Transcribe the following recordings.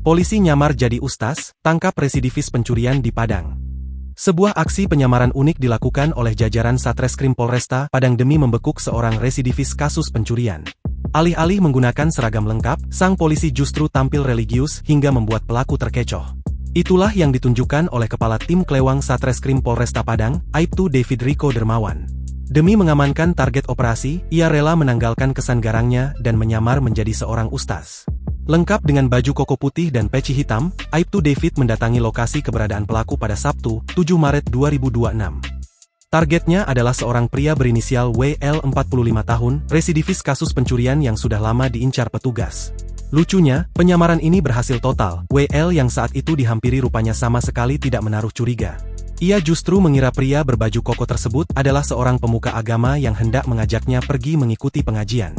Polisi nyamar jadi ustaz, tangkap residivis pencurian di Padang. Sebuah aksi penyamaran unik dilakukan oleh jajaran Satreskrim Polresta Padang demi membekuk seorang residivis kasus pencurian. Alih-alih menggunakan seragam lengkap, sang polisi justru tampil religius hingga membuat pelaku terkecoh. Itulah yang ditunjukkan oleh Kepala Tim Klewang Satreskrim Polresta Padang, Aibtu David Riko Dermawan. Demi mengamankan target operasi, ia rela menanggalkan kesan garangnya dan menyamar menjadi seorang ustaz. Lengkap dengan baju koko putih dan peci hitam, Aibtu David mendatangi lokasi keberadaan pelaku pada Sabtu, 7 Maret 2026. Targetnya adalah seorang pria berinisial WL 45 tahun, residivis kasus pencurian yang sudah lama diincar petugas. Lucunya, penyamaran ini berhasil total. WL yang saat itu dihampiri rupanya sama sekali tidak menaruh curiga. Ia justru mengira pria berbaju koko tersebut adalah seorang pemuka agama yang hendak mengajaknya pergi mengikuti pengajian.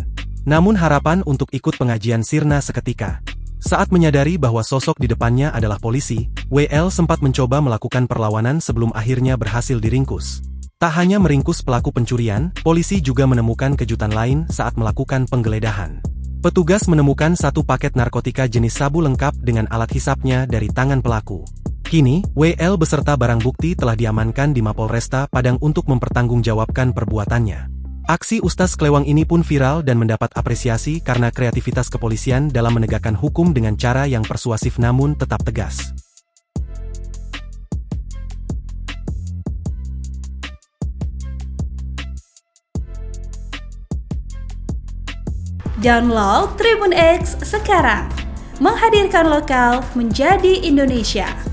Namun harapan untuk ikut pengajian sirna seketika. Saat menyadari bahwa sosok di depannya adalah polisi, WL sempat mencoba melakukan perlawanan sebelum akhirnya berhasil diringkus. Tak hanya meringkus pelaku pencurian, polisi juga menemukan kejutan lain saat melakukan penggeledahan. Petugas menemukan satu paket narkotika jenis sabu lengkap dengan alat hisapnya dari tangan pelaku. Kini, WL beserta barang bukti telah diamankan di Mapolresta Padang untuk mempertanggungjawabkan perbuatannya. Aksi Ustaz Klewang ini pun viral dan mendapat apresiasi karena kreativitas kepolisian dalam menegakkan hukum dengan cara yang persuasif namun tetap tegas. Download Tribun X sekarang, menghadirkan lokal menjadi Indonesia.